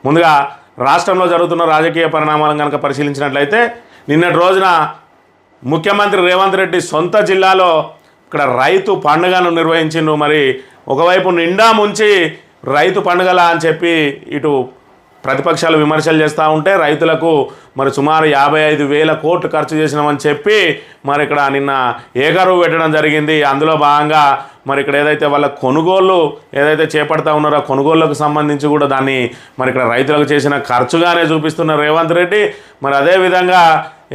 ముందుగా రాష్ట్రంలో జరుగుతున్న రాజకీయ పరిణామాలను కనుక పరిశీలించినట్లయితే నిన్నటి రోజున ముఖ్యమంత్రి రేవంత్ రెడ్డి సొంత జిల్లాలో ఇక్కడ రైతు పండుగను నిర్వహించిండు. మరి ఒకవైపు నిండా ముంచి రైతు పండుగలా అని చెప్పి ఇటు ప్రతిపక్షాలు విమర్శలు చేస్తూ ఉంటే రైతులకు మరి సుమారు 55,000 కోట్లు ఖర్చు చేసినామని చెప్పి మరి ఇక్కడ నిన్న ఏకరువు పెట్టడం జరిగింది. అందులో భాగంగా మరి ఇక్కడ ఏదైతే వాళ్ళ కొనుగోళ్ళు ఏదైతే చేపడతా ఉన్నారో కొనుగోళ్లకు సంబంధించి కూడా దాన్ని మరి ఇక్కడ రైతులకు చేసిన ఖర్చుగానే చూపిస్తున్న రేవంత్ రెడ్డి మరి అదేవిధంగా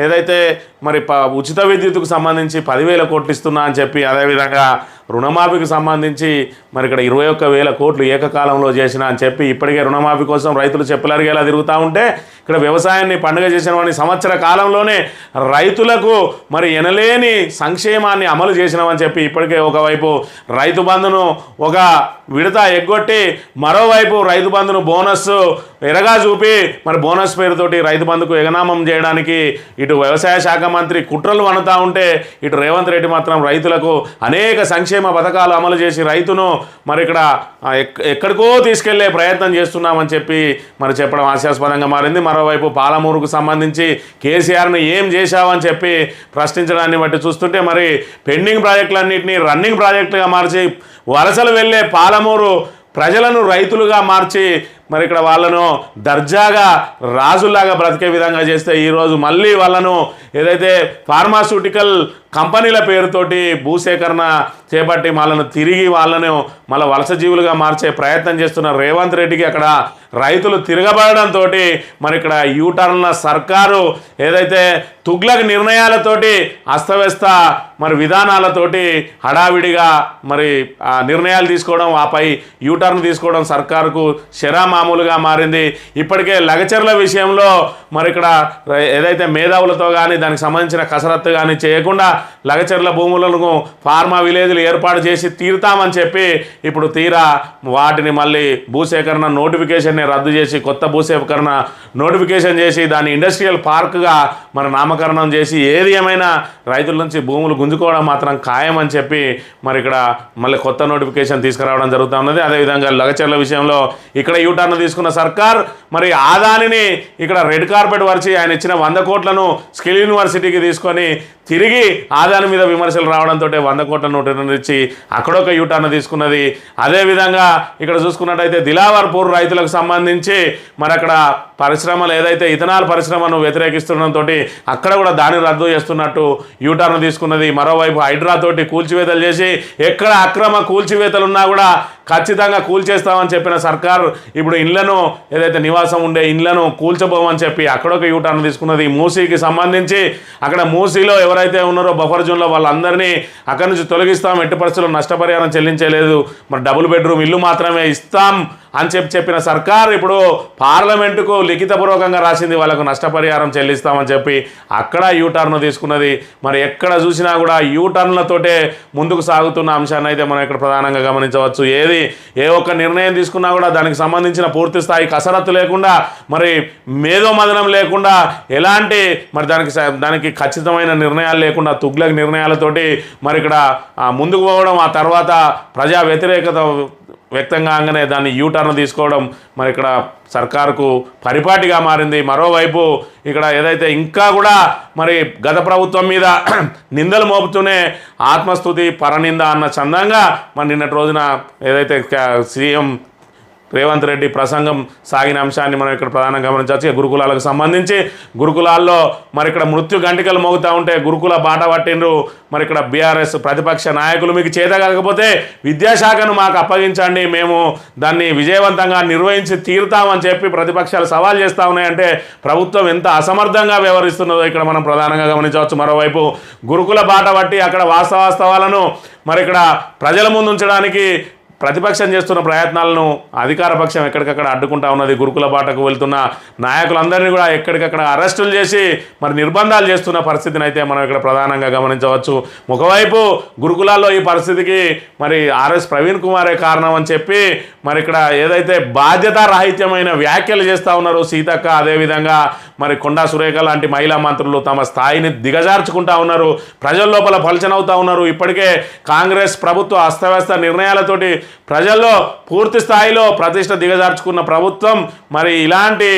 ఏదైతే మరి ఉచిత విద్యుత్తుకు సంబంధించి 10,000 కోట్లు ఇస్తున్నా అని చెప్పి అదేవిధంగా రుణమాఫీకి సంబంధించి మరి ఇక్కడ 21,000 కోట్లు ఏకకాలంలో చేసిన అని చెప్పి ఇప్పటికే రుణమాఫీ కోసం రైతులు చెప్పులరిగేలా తిరుగుతూ ఉంటే ఇక్కడ వ్యవసాయాన్ని పండుగ చేసిన వాడిని సంవత్సర కాలంలోనే రైతులకు మరి ఎనలేని సంక్షేమాన్ని అమలు చేసినామని చెప్పి ఇప్పటికే ఒకవైపు రైతు బంధును ఒక విడత ఎగ్గొట్టి మరోవైపు రైతు బంధును బోనస్ ఎరగా చూపి మరి బోనస్ పేరుతోటి రైతు బంధుకు ఎగనామం చేయడానికి ఇటు వ్యవసాయ శాఖ మంత్రి కుట్రలు వనుతూ ఉంటే ఇటు రేవంత్ రెడ్డి మాత్రం రైతులకు అనేక సంక్షేమ పథకాలు అమలు చేసి రైతును మరి ఇక్కడ ఎక్కడికో తీసుకెళ్లే ప్రయత్నం చేస్తున్నామని చెప్పి మరి చెప్పడం హాస్యాస్పదంగా మారింది. మరోవైపు పాలమూరుకు సంబంధించి కేసీఆర్ను ఏం చేశావని చెప్పి ప్రశ్నించడాన్ని బట్టి చూస్తుంటే మరి పెండింగ్ ప్రాజెక్టులన్నింటినీ రన్నింగ్ ప్రాజెక్టులుగా మార్చి వలసలు వెళ్ళే పాలమూరు ప్రజలను రైతులుగా మార్చి మరి ఇక్కడ వాళ్ళను దర్జాగా రాజుల్లాగా బ్రతికే విధంగా చేస్తే ఈరోజు మళ్ళీ వాళ్ళను ఏదైతే ఫార్మాస్యూటికల్ కంపెనీల పేరుతోటి భూసేకరణ చేపట్టి వాళ్ళను తిరిగి వాళ్ళను మళ్ళీ వలస జీవులుగా మార్చే ప్రయత్నం చేస్తున్న రేవంత్ రెడ్డికి అక్కడ రైతులు తిరగబడడంతో మరి ఇక్కడ యూటర్న్ల సర్కారు ఏదైతే తుగ్లక్ నిర్ణయాలతోటి అస్తవ్యస్త మరి విధానాలతోటి హడావిడిగా మరి నిర్ణయాలు తీసుకోవడం ఆపై యూటర్న్ తీసుకోవడం సర్కారుకు మామూలుగా మారింది. ఇప్పటికే లగచర్ల విషయంలో మరి ఇక్కడ ఏదైతే మేధావులతో కానీ దానికి సంబంధించిన కసరత్తు కానీ చేయకుండా లగచర్ల భూములను ఫార్మా విలేజ్లు ఏర్పాటు చేసి తీరుతామని చెప్పి ఇప్పుడు తీరా వాటిని మళ్ళీ భూసేకరణ నోటిఫికేషన్ని రద్దు చేసి కొత్త భూసేకరణ నోటిఫికేషన్ చేసి దాన్ని ఇండస్ట్రియల్ పార్క్గా మరి నామకరణం చేసి ఏది ఏమైనా రైతుల నుంచి భూములు గుంజుకోవడం మాత్రం ఖాయమని చెప్పి మరి ఇక్కడ మళ్ళీ కొత్త నోటిఫికేషన్ తీసుకురావడం జరుగుతూ ఉన్నది. అదేవిధంగా లగచర్ల విషయంలో ఇక్కడ యూటర్న్ తీసుకున్న సర్కార్ మరి ఆదానిని ఇక్కడ రెడ్ కార్పెట్ వరిచి ఆయన ఇచ్చిన 100 కోట్లను స్కిల్ యూనివర్సిటీకి తీసుకొని తిరిగి ఆదాని మీద విమర్శలు రావడంతో 100 కోట్ల నోటు ఇచ్చి అక్కడొక యూటర్న్ తీసుకున్నది. అదేవిధంగా ఇక్కడ చూసుకున్నట్టయితే దిలావర్పూర్ రైతులకు సంబంధించి మరి అక్కడ పరిశ్రమలు ఏదైతే ఇథనాల్ పరిశ్రమను వ్యతిరేకిస్తుండడంతో అక్కడ కూడా దాన్ని రద్దు చేస్తున్నట్టు యూటర్న్ తీసుకున్నది. మరోవైపు హైడ్రాతోటి కూల్చివేతలు చేసి ఎక్కడ అక్రమ కూల్చివేతలు ఉన్నా కూడా ఖచ్చితంగా కూల్చేస్తామని చెప్పిన సర్కార్ ఇప్పుడు ఇండ్లను ఏదైతే నివాసం ఉండే ఇండ్లను కూల్చబోమని చెప్పి అక్కడొక యూటర్న్ తీసుకున్నది. మూసీకి సంబంధించి అక్కడ మూసీలో ఎవరైతే ఉన్నారో బఫర్ జోన్లో వాళ్ళందరినీ అక్కడి నుంచి తొలగిస్తాం, ఎట్టి పరిస్థితుల్లో నష్టపరిహారం చెల్లించలేదు, మరి డబుల్ బెడ్రూమ్ ఇల్లు మాత్రమే ఇస్తాం అని చెప్పిన సర్కార్ ఇప్పుడు పార్లమెంటుకు లిఖితపూర్వకంగా రాసింది వాళ్ళకు నష్టపరిహారం చెల్లిస్తామని చెప్పి అక్కడ యూటర్న్ తీసుకున్నది. మరి ఎక్కడ చూసినా కూడా యూటర్న్లతోటే ముందుకు సాగుతున్న అంశాన్ని అయితే మనం ఇక్కడ ప్రధానంగా గమనించవచ్చు. ఏ ఒక్క నిర్ణయం తీసుకున్నా కూడా దానికి సంబంధించిన పూర్తి స్థాయి కసరత్తు లేకుండా మరి మేధోమదనం లేకుండా ఎలాంటి మరి దానికి ఖచ్చితమైన నిర్ణయాలు లేకుండా తుగ్లక్ నిర్ణయాలతోటి మరి ఇక్కడ ముందుకు పోవడం, ఆ తర్వాత ప్రజా వ్యతిరేకత వ్యక్తం కాగానే దాన్ని యూటర్న్ తీసుకోవడం మరి ఇక్కడ సర్కారుకు పరిపాటిగా మారింది. మరోవైపు ఇక్కడ ఏదైతే ఇంకా కూడా మరి గత ప్రభుత్వం మీద నిందలు మోపుతూనే ఆత్మస్తుతి పరనింద అన్న చందంగా మరి నిన్నటి రోజున ఏదైతే సీఎం రేవంత్ రెడ్డి ప్రసంగం సాగిన అంశాన్ని మనం ఇక్కడ ప్రధానంగా గమనించవచ్చు. గురుకులాలకు సంబంధించి గురుకులాల్లో మరి ఇక్కడ మృత్యు గంటికలు మోగుతూ ఉంటే గురుకుల బాట పట్టిండ్రు మరి ఇక్కడ బీఆర్ఎస్ ప్రతిపక్ష నాయకులు. మీకు చేత కాకపోతే విద్యాశాఖను మాకు అప్పగించండి, మేము దాన్ని విజయవంతంగా నిర్వహించి తీరుతామని చెప్పి ప్రతిపక్షాలు సవాల్ చేస్తూ ఉన్నాయంటే ప్రభుత్వం ఎంత అసమర్థంగా వ్యవహరిస్తున్నదో ఇక్కడ మనం ప్రధానంగా గమనించవచ్చు. మరోవైపు గురుకుల బాట పట్టి అక్కడ వాస్తవాలను మరి ఇక్కడ ప్రజల ముందు ఉంచడానికి ప్రతిపక్షం చేస్తున్న ప్రయత్నాలను అధికార పక్షం ఎక్కడికక్కడ అడ్డుకుంటా ఉన్నది. గురుకుల బాటకు వెళ్తున్న నాయకులందరినీ కూడా ఎక్కడికక్కడ అరెస్టులు చేసి మరి నిర్బంధాలు చేస్తున్న పరిస్థితిని అయితే మనం ఇక్కడ ప్రధానంగా గమనించవచ్చు. ఒకవైపు గురుకులాల్లో ఈ పరిస్థితికి మరి ఆర్ఎస్ ప్రవీణ్ కుమారే కారణం అని చెప్పి మరి ఇక్కడ ఏదైతే బాధ్యతారాహిత్యమైన వ్యాఖ్యలు చేస్తూ ఉన్నారో సీతక్క, అదేవిధంగా మరి కొండా సురేఖ లాంటి మహిళా మంత్రులు తమ స్థాయిని దిగజార్చుకుంటా ఉన్నారు, ప్రజల లోపల పలచనవుతూ ఉన్నారు. ఇప్పటికే కాంగ్రెస్ ప్రభుత్వ అస్తవ్యస్త నిర్ణయాలతోటి ప్రజల్లో పూర్తి స్థాయిలో ప్రతిష్ట దిగజార్చుకున్న ప్రభుత్వం మరి ఇలాంటి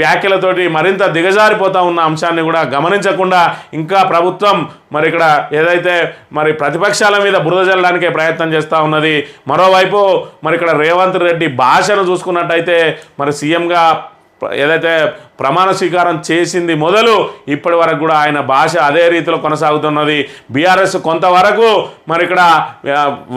వ్యాఖ్యలతోటి మరింత దిగజారిపోతూ ఉన్న అంశాన్ని కూడా గమనించకుండా ఇంకా ప్రభుత్వం మరి ఇక్కడ ఏదైతే మరి ప్రతిపక్షాల మీద బురద జల్లడానికే ప్రయత్నం చేస్తూ ఉన్నది. మరోవైపు మరి ఇక్కడ రేవంత్ రెడ్డి భాషను చూసుకున్నట్టయితే మరి సీఎంగా ఏదైతే ప్రమాణ స్వీకారం చేసింది మొదలు ఇప్పటి వరకు కూడా ఆయన భాష అదే రీతిలో కొనసాగుతున్నది. బీఆర్ఎస్ కొంతవరకు మరి ఇక్కడ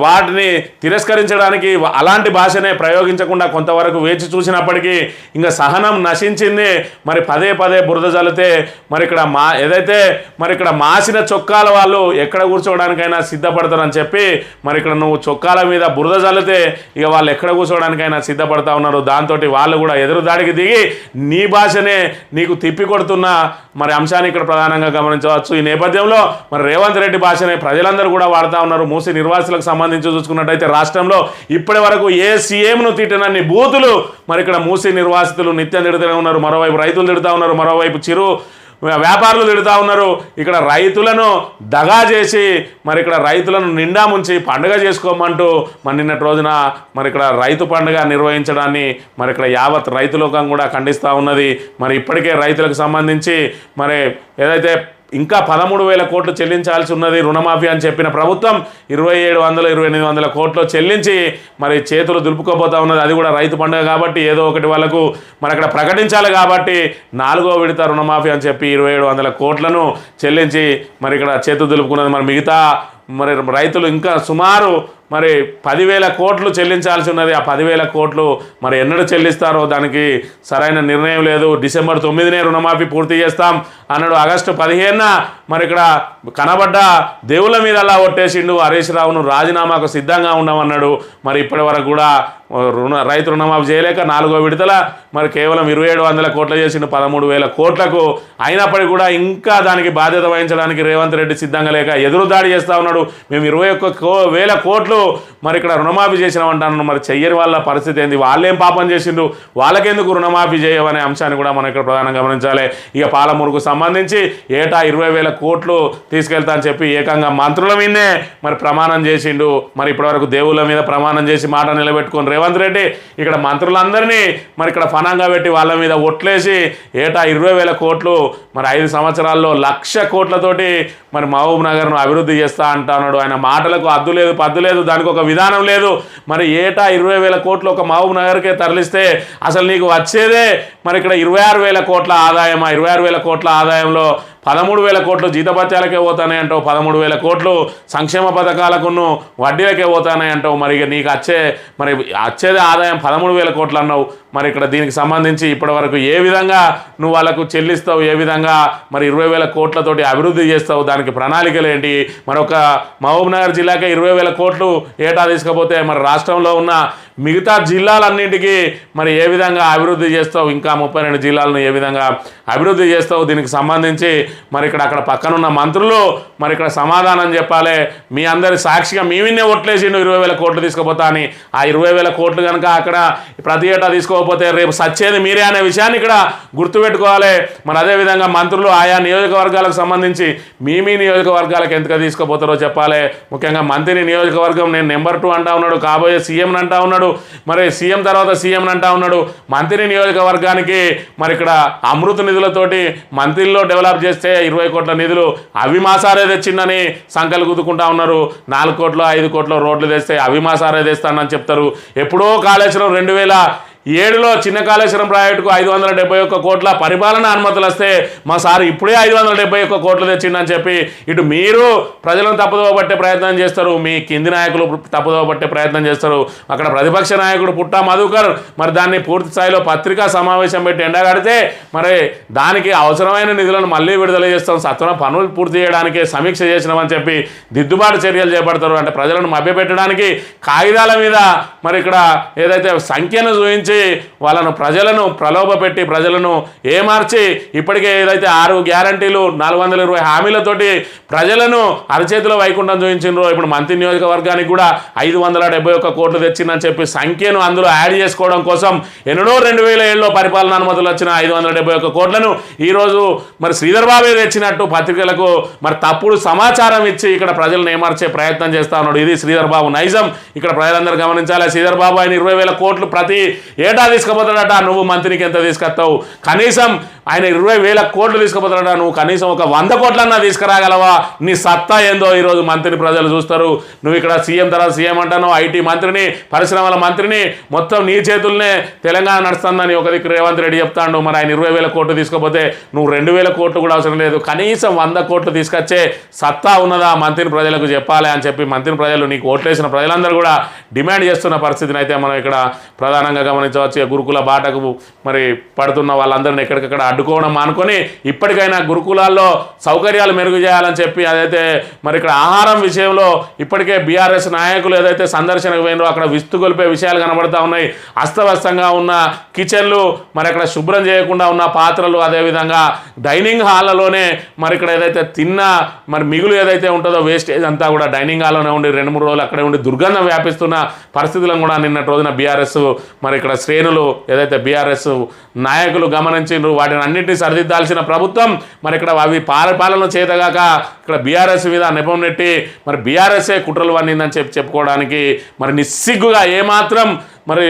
వాటిని తిరస్కరించడానికి అలాంటి భాషనే ప్రయోగించకుండా కొంతవరకు వేచి చూసినప్పటికీ ఇంకా సహనం నశించింది. మరి పదే పదే బురద జల్లితే మరి ఇక్కడ ఏదైతే మరి ఇక్కడ మాసిన చొక్కాల వాళ్ళు ఎక్కడ కూర్చోవడానికైనా సిద్ధపడతారని చెప్పి మరి ఇక్కడ నువ్వు చొక్కాల మీద బురద జల్లితే ఇక వాళ్ళు ఎక్కడ కూర్చోవడానికైనా సిద్ధపడతా ఉన్నారు. దాంతో వాళ్ళు కూడా ఎదురు దాడికి దిగి నీ భాషనే నీకు తిప్పి కొడుతున్న మరి అంశాన్ని ఇక్కడ ప్రధానంగా గమనించవచ్చు. ఈ నేపథ్యంలో మరి రేవంత్ రెడ్డి భాషనే ప్రజలందరూ కూడా వాడుతూ ఉన్నారు. మూసి నిర్వాసితులకు సంబంధించి చూసుకున్నట్టయితే రాష్ట్రంలో ఇప్పటి వరకు ఏ సీఎంను తిట్టినన్ని బూతులు మరి ఇక్కడ మూసి నిర్వాసితులు నిత్యం తిడుతూనే ఉన్నారు. మరోవైపు రైతులు తిడుతూ ఉన్నారు, మరోవైపు చిరు వ్యాపారులు తిడుతూ ఉన్నారు. ఇక్కడ రైతులను దగా చేసి మరి ఇక్కడ రైతులను నిండా ముంచి పండుగ చేసుకోమంటూ మరి నిన్నటి రోజున మరి ఇక్కడ రైతు పండుగ నిర్వహించడాన్ని మరి ఇక్కడ యావత్ రైతులోకం కూడా ఖండిస్తూ ఉన్నది. మరి ఇప్పటికే రైతులకు సంబంధించి మరి ఏదైతే ఇంకా 13,000 కోట్లు చెల్లించాల్సి ఉన్నది రుణమాఫీ అని చెప్పిన ప్రభుత్వం 2,700 2,800 కోట్లు చెల్లించి మరి చేతులు దులుపుకోబోతా ఉన్నది. అది కూడా రైతు పండుగ కాబట్టి ఏదో ఒకటి వాళ్ళకు మరి అక్కడ ప్రకటించాలి కాబట్టి 4వ విడత రుణమాఫీ అని చెప్పి 2,700 కోట్లను చెల్లించి మరి ఇక్కడ చేతులు దులుపుకున్నది. మరి మిగతా మరి రైతులు ఇంకా సుమారు మరి 10,000 కోట్లు చెల్లించాల్సి ఉన్నది. ఆ 10,000 కోట్లు మరి ఎన్నడూ చెల్లిస్తారో దానికి సరైన నిర్ణయం లేదు. డిసెంబర్ 9నే రుణమాఫీ పూర్తి చేస్తాం అన్నాడు. ఆగస్టు 15న మరి ఇక్కడ కనబడ్డ దేవుళ్ళ మీద అలా ఒట్టేసిండు. హరీష్ రావును రాజీనామాకు సిద్ధంగా ఉండమన్నాడు. మరి ఇప్పటి వరకు కూడా రైతు రుణమాఫీ చేయలేక 4వ విడతల మరి కేవలం 2,700 కోట్లు చేసిండు 13,000 కోట్లకు. అయినప్పటికీ కూడా ఇంకా దానికి బాధ్యత వహించడానికి రేవంత్ రెడ్డి సిద్ధంగా లేక ఎదురుదాడి చేస్తూ ఉన్నాడు. మేము 21,000 కోట్లు మరి ఇక్కడ రుణమాఫీ చేసినామంటాను. మరి చెయ్యని వాళ్ళ పరిస్థితి ఏంది? వాళ్ళేం పాపం చేసిండు, వాళ్ళకెందుకు రుణమాఫీ చేయవనే అంశాన్ని కూడా మనం ఇక్కడ ప్రధానంగా గమనించాలి. ఇక పాలమూరుకు సంబంధించి ఏటా 20,000 కోట్లు తీసుకెళ్తా అని చెప్పి ఏకంగా మంత్రుల మీదనే మరి ప్రమాణం చేసిండు. మరి ఇప్పటివరకు దేవుళ్ళ మీద ప్రమాణం చేసి మాట నిలబెట్టుకుని రేవంత్ రెడ్డి ఇక్కడ మంత్రులందరినీ మరి ఇక్కడ ఫనంగా పెట్టి వాళ్ళ మీద ఒట్లేసి ఏటా 20,000 కోట్లు మరి 5 సంవత్సరాల్లో 1,00,000 కోట్లతోటి మరి మహబూబ్ నగర్ను అభివృద్ధి చేస్తా అంటున్నాడు. ఆయన మాటలకు అద్దు లేదు, పద్దు లేదు, దానికి ఒక విధానం లేదు. మరి ఏటా 20,000 కోట్లు ఒక మహబూబ్ నగర్కే తరలిస్తే అసలు నీకు వచ్చేదే మరి ఇక్కడ 26,000 కోట్ల ఆదాయమా? 26,000 కోట్ల ఆదాయంలో 13,000 కోట్లు జీతభత్యాలకే పోతానే అంటావు, 13,000 కోట్లు సంక్షేమ పథకాలకును వడ్డీలకే పోతానే అంటావు. మరి నీకు వచ్చేది ఆదాయం 13,000 కోట్లు అన్నావు. మరి ఇక్కడ దీనికి సంబంధించి ఇప్పటి వరకు ఏ విధంగా నువ్వు వాళ్ళకు చెల్లిస్తావు, ఏ విధంగా మరి 20,000 కోట్లతోటి అభివృద్ధి చేస్తావు, దానికి ప్రణాళికలు ఏంటి? మరొక మహబూబ్ నగర్ జిల్లాకే 20,000 కోట్లు ఏటా తీసుకపోతే మరి రాష్ట్రంలో ఉన్న మిగతా జిల్లాలన్నింటికీ మరి ఏ విధంగా అభివృద్ధి చేస్తావు? ఇంకా 32 జిల్లాలను ఏ విధంగా అభివృద్ధి చేస్తావు? దీనికి సంబంధించి మరి ఇక్కడ అక్కడ పక్కనున్న మంత్రులు మరి ఇక్కడ సమాధానం చెప్పాలి. మీ అందరి సాక్షిగా మేమిన్నే ఒట్లేసిండు 20,000 కోట్లు తీసుకుపోతా అని. ఆ 20,000 కోట్లు కనుక అక్కడ ప్రతి ఏటా తీసుకోకపోతే రేపు సచ్చేది మీరే అనే విషయాన్ని ఇక్కడ గుర్తుపెట్టుకోవాలి. మరి అదేవిధంగా మంత్రులు ఆయా నియోజకవర్గాలకు సంబంధించి మీ నియోజకవర్గాలకు ఎంతగా తీసుకుపోతారో చెప్పాలి. ముఖ్యంగా మంత్రి నియోజకవర్గం నేను నెంబర్ 2 అంటా ఉన్నాడు, కాబోయే సీఎంని అంటా ఉన్నాడు, మరి సీఎం తర్వాత సీఎంని అంటా ఉన్నాడు. మంత్రి నియోజకవర్గానికి మరి ఇక్కడ అమృత నిధులతోటి మంత్రిలో డెవలప్ చేస్తే 20 కోట్ల నిధులు అవి మాసారే తెచ్చిందని సంకలు గుద్దుకుంటా ఉన్నారు. 4 కోట్లు 5 కోట్ల రోడ్లు తెస్తే అవి మాసారే తెస్తానని చెప్తారు. ఎప్పుడో కాళేశ్వరం 2007లో చిన్న కాళేశ్వరం ప్రాజెక్టుకు 571 కోట్ల పరిపాలన అనుమతులు వస్తే మా సార్ ఇప్పుడే 571 కోట్లు తెచ్చిండని చెప్పి ఇటు మీరు ప్రజలను తప్పుదోవ పట్టే ప్రయత్నం చేస్తారు, మీ కింది నాయకులు తప్పుదోవ పట్టే ప్రయత్నం చేస్తారు. అక్కడ ప్రతిపక్ష నాయకుడు పుట్టా మధుకర్ మరి దాన్ని పూర్తి స్థాయిలో పత్రికా సమావేశం పెట్టి ఎండగడితే మరి దానికి అవసరమైన నిధులను మళ్ళీ విడుదల చేస్తాం, సత్వర పనులు పూర్తి చేయడానికి సమీక్ష చేసినామని చెప్పి దిద్దుబాటు చర్యలు చేపడతారు. అంటే ప్రజలను మభ్యపెట్టడానికి కాగితాల మీద మరి ఇక్కడ ఏదైతే సంఖ్యను చూపించి రుద్ది వాళ్ళను ప్రజలను ప్రలోభపెట్టి ప్రజలను ఏమార్చి ఇప్పటికే ఏదైతే 6 గ్యారంటీలు 420 హామీలతోటి ప్రజలను అరచేతిలో వైకుంఠం చూపించిండ్రో ఇప్పుడు మంత్రి నియోజకవర్గానికి కూడా 571 కోట్లు తెచ్చిందని చెప్పి సంఖ్యను అందులో యాడ్ చేసుకోవడం కోసం ఎన్నడో 2007లో పరిపాలన అనుమతులు వచ్చిన 571 కోట్లను ఈరోజు మరి శ్రీధర్ బాబే తెచ్చినట్టు పత్రికలకు మరి తప్పుడు సమాచారం ఇచ్చి ఇక్కడ ప్రజలను ఏమార్చే ప్రయత్నం చేస్తా ఉన్నాడు. ఇది శ్రీధర్ బాబు నైజం. ఇక్కడ ప్రజలందరూ గమనించాలి. శ్రీధర్ బాబు ఆయన 20,000 కోట్లు ప్రతి ఏటా తీసుకుపోతాడట. నువ్వు మంత్రికి ఎంత తీసుకొస్తావు? కనీసం ఆయన 20,000 కోట్లు తీసుకుపోతాడట. నువ్వు కనీసం ఒక 100 కోట్లన్నా తీసుకురాగలవా? నీ సత్తా ఏందో ఈరోజు మంత్రిని ప్రజలు చూస్తారు. నువ్వు ఇక్కడ సీఎం తర్వాత సీఎం అంటాను, ఐటీ మంత్రిని, పరిశ్రమల మంత్రిని, మొత్తం నీ చేతుల్నే తెలంగాణ నడుస్తుందని ఒక దిక్కు రేవంత్ రెడ్డి చెప్తాడు. మరి ఆయన 20,000 కోట్లు తీసుకపోతే నువ్వు 2,000 కోట్లు కూడా అవసరం లేదు, కనీసం 100 కోట్లు తీసుకొచ్చే సత్తా ఉన్నదా మంత్రిని ప్రజలకు చెప్పాలి అని చెప్పి మంత్రిని ప్రజలు, నీకు ఓట్లేసిన ప్రజలందరూ కూడా డిమాండ్ చేస్తున్న పరిస్థితిని అయితే మనం ఇక్కడ ప్రధానంగా గమనించవచ్చు. గురుకుల బాటకు మరి పడుతున్న వాళ్ళందరినీ ఎక్కడికక్కడ అడ్డుకోవడం మానుకొని ఇప్పటికైనా గురుకులాల్లో సౌకర్యాలు మెరుగు చేయాలని చెప్పి అదైతే మరి ఇక్కడ ఆహారం విషయంలో ఇప్పటికే బీఆర్ఎస్ నాయకులు ఏదైతే సందర్శనకు పోయినారో అక్కడ విస్తుగొలిపే విషయాలు కనబడతా ఉన్నాయి. అస్తవ్యస్తంగా ఉన్న కిచెన్లు, మరి అక్కడ శుభ్రం చేయకుండా ఉన్న పాత్రలు, అదేవిధంగా డైనింగ్ హాల్లోనే మరి ఇక్కడ ఏదైతే తిన్న మరి మిగులు ఏదైతే ఉంటుందో వేస్టేజ్ అంతా కూడా డైనింగ్ హాల్లోనే ఉండి 2-3 రోజులు అక్కడే ఉండి దుర్గంధం వ్యాపిస్తున్న పరిస్థితులను కూడా నిన్నటి రోజున బీఆర్ఎస్ మరి ఇక్కడ శ్రేణులు ఏదైతే బీఆర్ఎస్ నాయకులు గమనించిండ్రు. వాటిని అన్నింటినీ సరిదిద్దాల్సిన ప్రభుత్వం మరి ఇక్కడ అవి పాలన చేతగాక ఇక్కడ బీఆర్ఎస్ మీద నెపం నెట్టి మరి బీఆర్ఎస్ఏ కుట్రలు వండిందని చెప్పుకోవడానికి మరి నిస్సిగ్గుగా ఏమాత్రం మరి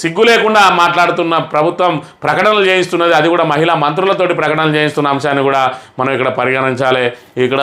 సిగ్గు లేకుండా మాట్లాడుతున్న ప్రభుత్వం ప్రకటనలు చేయిస్తున్నది. అది కూడా మహిళా మంత్రులతోటి ప్రకటనలు చేయిస్తున్న అంశాన్ని కూడా మనం ఇక్కడ పరిగణించాలి. ఇక్కడ